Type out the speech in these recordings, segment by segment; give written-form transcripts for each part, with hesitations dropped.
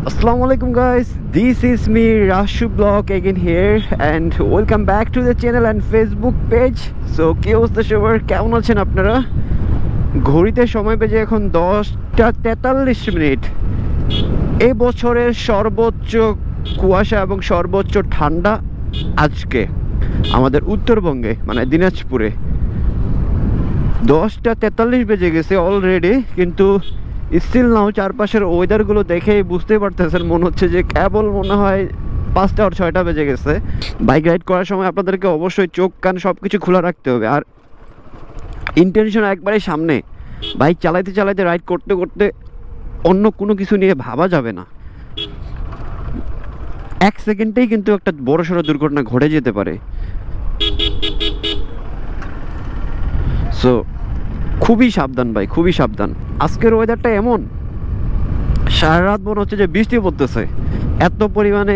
Assalamu alaikum guys, this is me Rashu Blog again here and welcome back to the channel and Facebook page. So কি অবস্থা সবার, কেমন আছেন আপনারা? ঘড়িতে সময় বেজে এখন 10:43। এই বছরের সর্বোচ্চ কুয়াশা এবং সর্বোচ্চ ঠান্ডা আজকে আমাদের উত্তরবঙ্গে মানে দিনাজপুরে 10:43 বেজে গেছে অলরেডি, কিন্তু স্টিল নাও চারপাশের ওয়েদারগুলো দেখেই বুঝতেই পারতেছেন, মনে হচ্ছে যে কেবল মনে হয় 5টা আর 6টা বেজে গেছে। বাইক রাইড করার সময় আপনাদেরকে অবশ্যই চোখ কান সব কিছু খোলা রাখতে হবে, আর ইন্টেনশন একবারে সামনে। বাইক চালাইতে চালাইতে রাইড করতে করতে অন্য কোনো কিছু নিয়ে ভাবা যাবে না। 1 সেকেন্ডেই কিন্তু একটা বড়সড় দুর্ঘটনা ঘটে যেতে পারে। সো খুবই সাবধান ভাই, খুবই সাবধান। আজকের ওয়েদারটা এমন, সারা রাত মনে হচ্ছে যে বৃষ্টি পড়তেছে, এত পরিমাণে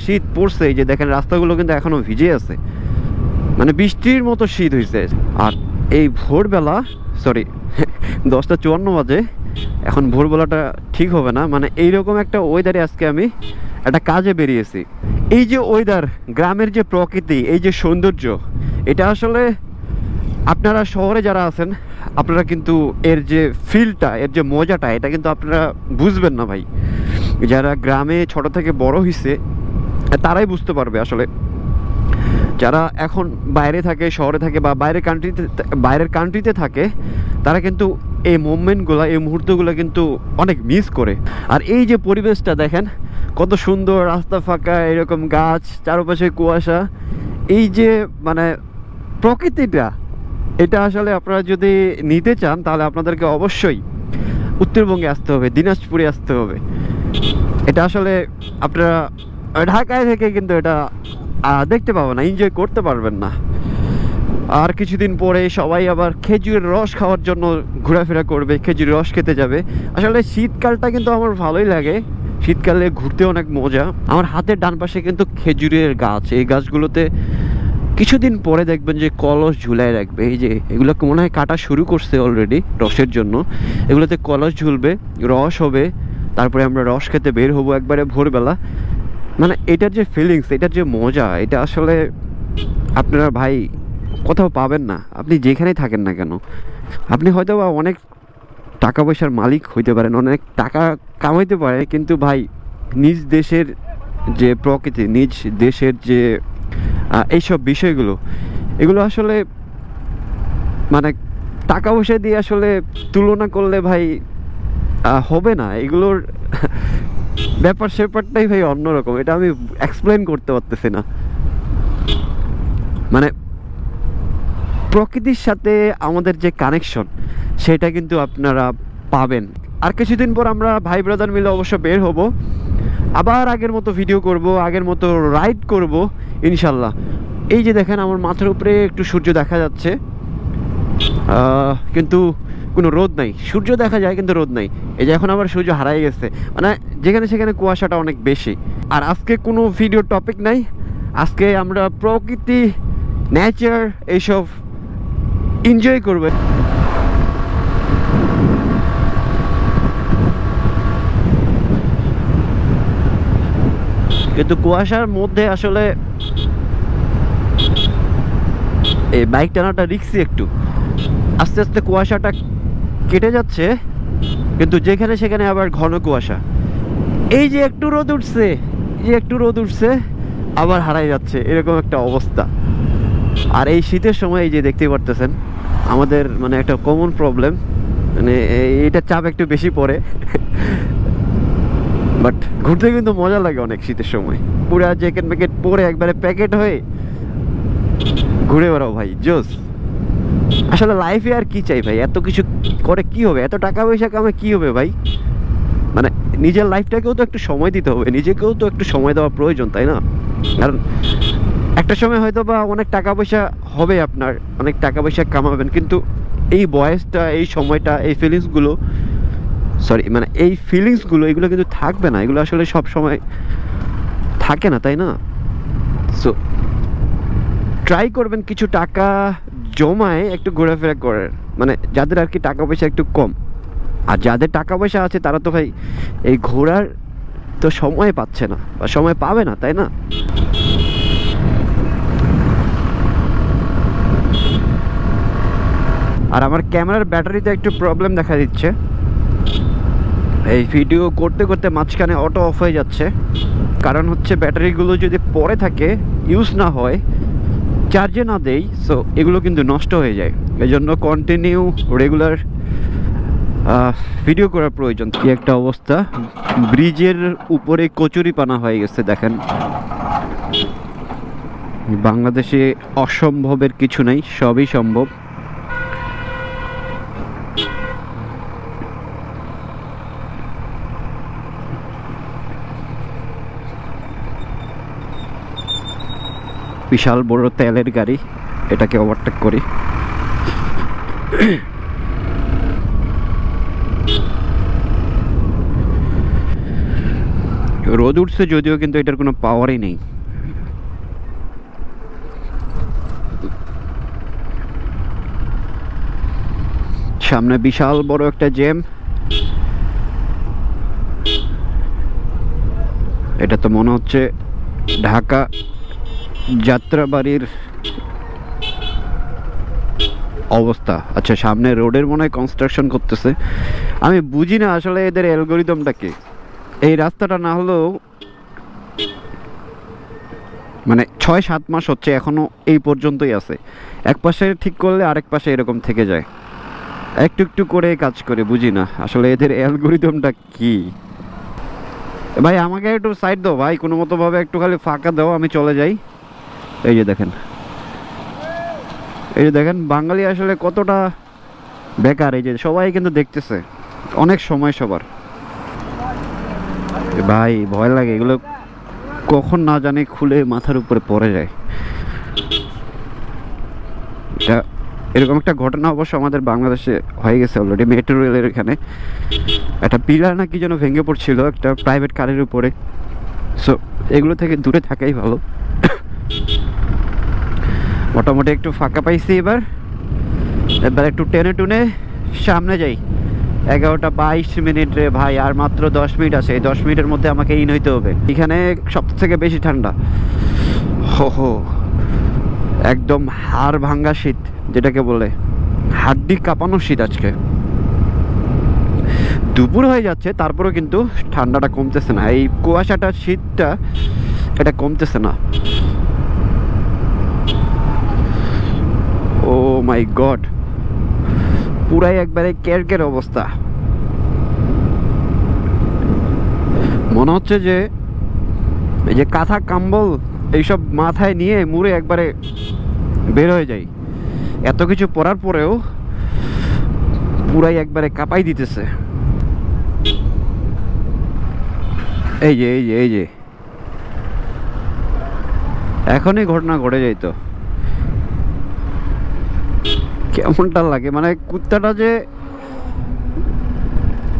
শীত পড়ছে। এই যে দেখেন রাস্তাগুলো কিন্তু এখনো ভিজে আছে, মানে বৃষ্টির মতো শীত হয়েছে। আর এই ভোরবেলা, সরি 10:54 বাজে, এখন ভোরবেলাটা ঠিক হবে না, মানে এইরকম একটা ওয়েদারে আজকে আমি একটা কাজে বেরিয়েছি। এই যে ওয়েদার, গ্রামের যে প্রকৃতি, এই যে সৌন্দর্য, এটা আসলে আপনারা শহরে যারা আছেন আপনারা কিন্তু এর যে ফিলটা, এর যে মজাটা, এটা কিন্তু আপনারা বুঝবেন না ভাই। যারা গ্রামে ছোট থেকে বড় হয়েছে তারাই বুঝতে পারবে। আসলে যারা এখন বাইরে থাকে, শহরে থাকে বা বাইরের কান্ট্রিতে থাকে, তারা কিন্তু এই মোমেন্টগুলো, এই মুহূর্তগুলো কিন্তু অনেক মিস করে। আর এই যে পরিবেশটা দেখেন কত সুন্দর, রাস্তা ফাঁকা, এরকম গাছ, চারপাশে কুয়াশা, এই যে মানে প্রকৃতিটা, এটা আসলে আপনারা যদি নিতে চান তাহলে আপনাদেরকে অবশ্যই উত্তরবঙ্গে আসতে হবে, দিনাজপুরে আসতে হবে। এটা আসলে আপনারা ঢাকায় থেকে কিন্তু এটা দেখতে পাবেন না, এনজয় করতে পারবেন না। আর কিছুদিন পরে সবাই আবার খেজুরের রস খাওয়ার জন্য ঘোরাফেরা করবে, খেজুরের রস খেতে যাবে। আসলে শীতকালটা কিন্তু আমার ভালোই লাগে, শীতকালে ঘুরতে অনেক মজা। আমার হাতের ডান পাশে কিন্তু খেজুরের গাছ, এই গাছগুলোতে কিছুদিন পরে দেখবেন যে কলস ঝুলায় রাখবে। এই যে এগুলোকে মনে হয় কাটা শুরু করছে অলরেডি রসের জন্য। এগুলোতে কলস ঝুলবে, রস হবে, তারপরে আমরা রস খেতে বের হবো একবারে ভোরবেলা। মানে এটার যে ফিলিংস, এটার যে মজা, এটা আসলে আপনারা ভাই কোথাও পাবেন না, আপনি যেখানেই থাকেন না কেন। আপনি হয়তো বা অনেক টাকা পয়সার মালিক হইতে পারেন, অনেক টাকা কামাইতে পারেন, কিন্তু ভাই নিজ দেশের যে প্রকৃতি, নিজ দেশের যে এইসব বিষয়গুলো, এগুলো আসলে মানে টাকা পয়সা দিয়ে আসলে তুলনা করলে ভাই হবে না। এগুলোর ব্যাপারটাই ভাই অন্যরকম, এটা আমি এক্সপ্লেন করতে পারতেছি না। মানে প্রকৃতির সাথে আমাদের যে কানেকশন, সেটা কিন্তু আপনারা পাবেন। আর কিছুদিন পর আমরা ভাই ব্রাদার মিলে অবশ্য বের হব, আবার আগের মতো ভিডিও করব, আগের মতো রাইড করব ইনশাল্লাহ। এই যে দেখেন আমার মাথার উপরে একটু সূর্য দেখা যাচ্ছে, কিন্তু কোনো রোদ নাই। সূর্য দেখা যায় কিন্তু রোদ নাই। এই যে এখন আবার সূর্য হারাই গেছে, মানে যেখানে সেখানে কুয়াশাটা অনেক বেশি। আর আজকে কোনো ভিডিও টপিক নাই, আজকে আমরা প্রকৃতি, নেচার, এইসব এনজয় করবে। কিন্তু কুয়াশার মধ্যে আসলে এই বাইক টানাটা রিস্কি একটু। আস্তে আস্তে কুয়াশাটা কেটে যাচ্ছে, কিন্তু যেখানে সেখানে আবার ঘন কুয়াশা। এই যে একটু রোদ উঠছে, আবার হারাই যাচ্ছে, এরকম একটা অবস্থা। আর এই শীতের সময় এই যে দেখতে পারতেছেন আমাদের মানে একটা কমন প্রবলেম, মানে এটা চাপ একটু বেশি পড়ে। বাট ঘুরতে কিন্তু মজা লাগে অনেক শীতের সময়। পুরা জ্যাকেট ম্যাকেট পরে একবারে প্যাকেট হয়ে ঘুরে বেড়াও ভাই, জোস। আসলে লাইফে আর কি চাই ভাই, এত কিছু করে কি হবে, এত টাকা পয়সা কামে কি হবে ভাই। মানে নিজের লাইফটাকেও তো একটু সময় দিতে হবে, নিজেকেও তো একটু সময় দেওয়া প্রয়োজন, তাই না? কারণ একটা সময় হয়তো বা অনেক টাকা পয়সা হবে, আপনার অনেক টাকা পয়সা কামাবেন, কিন্তু এই বয়সটা, এই সময়টা, এই ফিলিংসগুলো, মানে এই ফিলিংসগুলো, এগুলো কিন্তু থাকবে না। এগুলো আসলে সব সময় থাকে না, তাই না? সো ট্রাই করবেন কিছু টাকা জমায় একটু ঘোরাফেরা করার, মানে যাদের আর কি টাকা পয়সা একটু কম, আর যাদের টাকা পয়সা আছে তারা তো ভাই এই ঘোরার তো সময় পাচ্ছে না বা সময় পাবে না, তাই না? আর আমার ক্যামেরার ব্যাটারিতে একটু প্রবলেম দেখা দিচ্ছে, এই ভিডিও করতে করতে মাঝখানে অটো অফ হয়ে যাচ্ছে। কারণ হচ্ছে ব্যাটারিগুলো যদি পরে থাকে, ইউজ না হয়, চার্জে না দেই, সো এগুলো কিন্তু নষ্ট হয়ে যায়। এই জন্য কন্টিনিউ রেগুলার ভিডিও করার প্রয়োজন। কি একটা অবস্থা, ব্রিজের উপরে কচুরিপানা হয়ে গেছে দেখেন। বাংলাদেশে অসম্ভবের কিছু নেই, সবই সম্ভব। বিশাল বড় তেলের গাড়ি, এটাকে ওভারটেক করি। রোদ উঠছে যদিও, কিন্তু এটার কোনো পাওয়ারই নেই। সামনে বিশাল বড় একটা জ্যাম। এটা তো মনে হচ্ছে ঢাকা যাত্রাবাড়ির অবস্থা। আচ্ছা, সামনে রোডের মনে হয় কনস্ট্রাকশন করতেছে। আমি বুঝি না আসলে এদের অ্যালগোরিদমটা কি। এই রাস্তাটা না হলেও মানে 6-7 মাস হচ্ছে, এখনো এই পর্যন্তই আছে। এক পাশে ঠিক করলে আরেক পাশে এরকম থেকে যায়, একটু একটু করে কাজ করে। বুঝি না আসলে এদের অ্যালগোরিদমটা কি। ভাই আমাকে একটু সাইড দাও ভাই, কোনো মতো ভাবে একটু খালি ফাঁকা দাও, আমি চলে যাই। এই যে দেখেন, এই যে দেখেন বাঙালি আসলে কতটা বেকার। এই যে সবাই কিন্তু দেখতেছে, অনেক সময় সবার। ভাই ভয় লাগে, এগুলো কখন না জানি খুলে মাথার উপরে পড়ে যায়। এটা এরকম একটা ঘটনা অবশ্য আমাদের বাংলাদেশে হয়ে গেছে অলরেডি। মেট্রো রেলের এখানে একটা পিলার না কি যেন ভেঙে পড়ছিল একটা প্রাইভেট কারের উপরে। সো এগুলো থেকে দূরে থাকাই ভালো। মোটামুটি একটু ফাঁকা পাইছি এবার। এবার একটু টেনে টুনে সামনে যাই। 11:22 রে ভাই, আর মাত্র 10 মিনিট আছে। এই 10 মিনিটের মধ্যে আমাকে ইন হইতে হবে। এখানে সব থেকে বেশি ঠান্ডা, হো একদম হাড় ভাঙ্গা শীত, যেটাকে বলে হাড্ডি কাঁপানো শীত। আজকে দুপুর হয়ে যাচ্ছে, তারপরেও কিন্তু ঠান্ডাটা কমতেছে না। এই কুয়াশাটা, শীতটা, এটা কমতেছে না। ও মাই গড, পুরাই একবারে কেরকের অবস্থা। মনে হচ্ছে যে এই যে কাঁথা কম্বল এইসব মাথায় নিয়ে মুড়ে একবারে বের হয়ে যাই। এত কিছু পরার পরেও পুরাই একবারে কাঁপাই দিতেছে। এই যে এই যে এই যে এখনই ঘটনা ঘটে যাইতো, কেমনটা লাগে। মানে কুত্তাটা যে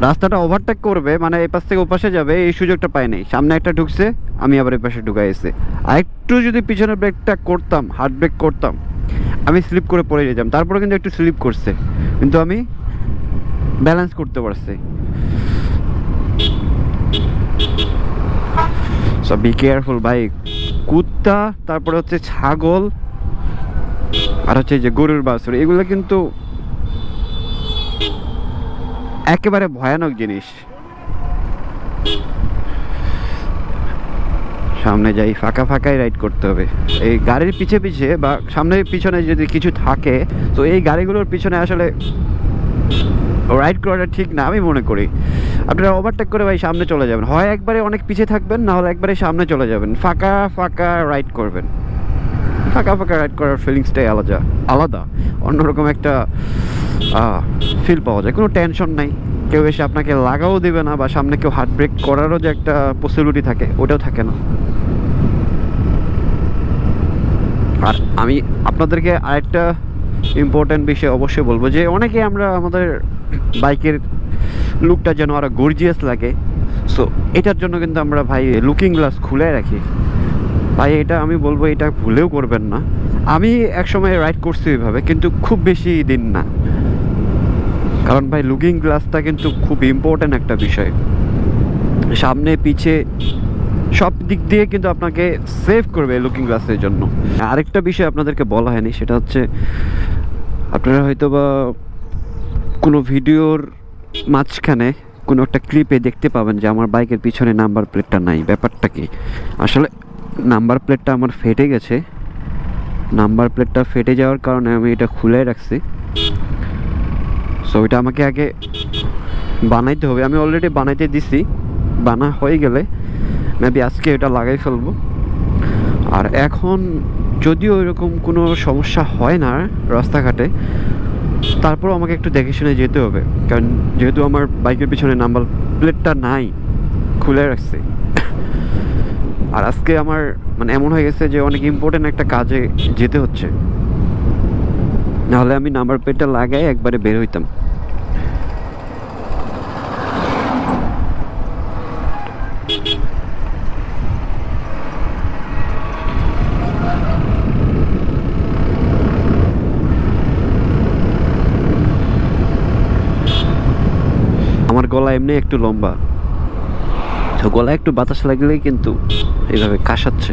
রাস্তাটা ওভারটেক করবে, মানে এই পাশ থেকে ও পাশে যাবে, এই সুযোগটা পাই নাই। সামনে একটা ঢুকছে, আমি আবার এই পাশে ঢুকাইছি। আর একটু যদি পিছনের ব্রেকটা করতাম, হার্ড ব্রেক করতাম, আমি স্লিপ করে পড়ে যেতাম। তারপরে কিন্তু একটু স্লিপ করছে, কিন্তু আমি ব্যালেন্স করতে পারছি। সো বি কেয়ারফুল ভাই। কুত্তা, তারপরে হচ্ছে ছাগল, আর হচ্ছে যে গরুর বাছুর, এগুলো কিন্তু একেবারে ভয়ানক জিনিস। সামনে যাই, ফাঁকা ফাঁকাই রাইড করতে হবে। এই গাড়ির পিছে পিছে বা সামনে পিছনে যদি কিছু থাকে, তো এই গাড়িগুলোর পিছনে আসলে রাইড করাটা ঠিক না আমি মনে করি। আপনারা ওভারটেক করে ভাই সামনে চলে যাবেন, হয় একবারে অনেক পিছে থাকবেন, না হলে একবারে সামনে চলে যাবেন। ফাঁকা ফাঁকা রাইড করবেন। ফাঁকা ফাঁকা রাইড করার ফিলিংসটাই আলাদা আলাদা, অন্যরকম একটা ফিল পাওয়া যায়। কোনো টেনশন নাই, কেউ এসে আপনাকে লাগাও দেবে না, বা সামনে কেউ হার্ট ব্রেক করারও যে একটা পসিবিলিটি থাকে, ওটাও থাকে না। আর আমি আপনাদেরকে আরেকটা ইম্পর্টেন্ট বিষয় অবশ্যই বলবো, যে অনেকে আমরা আমাদের বাইকের লুকটা যেন আরও গর্জিয়াস লাগে। সো এটার জন্য কিন্তু আমরা ভাই লুকিং গ্লাস খুলে রাখি ভাই। এটা আমি বলবো, এটা ভুলেও করবেন না। আমি একসময় রাইড করছি ওইভাবে, কিন্তু খুব বেশি দিন না। কারণ ভাই লুকিং গ্লাসটা কিন্তু খুব ইম্পর্ট্যান্ট একটা বিষয়। সামনে পিছে সব দিক দিয়ে কিন্তু আপনাকে সেভ করবে লুকিং গ্লাসের জন্য। আরেকটা বিষয় আপনাদেরকে বলা হয়নি, সেটা হচ্ছে আপনারা হয়তো বা কোনো ভিডিওর মাঝখানে কোনো একটা ক্লিপে দেখতে পাবেন যে আমার বাইকের পিছনে নাম্বার প্লেটটা নাই। ব্যাপারটা কি, আসলে নাম্বার প্লেটটা আমার ফেটে গেছে। নাম্বার প্লেটটা ফেটে যাওয়ার কারণে আমি এটা খুলে রাখছি। সো এটা আমাকে আগে বানাইতে হবে। আমি অলরেডি বানাইতে দিছি, বানা হয়ে গেলে মেবি আজকে এটা লাগাই ফেলবো। আর এখন যদিও এরকম কোনো সমস্যা হয় না রাস্তাঘাটে, তারপরও আমাকে একটু দেখে শুনে যেতে হবে, কারণ যেহেতু আমার বাইকের পিছনে নাম্বার প্লেটটা নাই, খুলে রাখছি। আর আজকে আমার মানে এমন হয়ে গেছে যে অনেক ইম্পর্টেন্ট একটা কাজে যেতে হচ্ছে, নাহলে আমি নাম্বার প্লেটটা লাগাই একবারে বের হইতাম। আমার গলা এমনি একটু লম্বা, তো গলায় একটু বাতাস লাগলেই কিন্তু এইভাবে কাশাচ্ছে।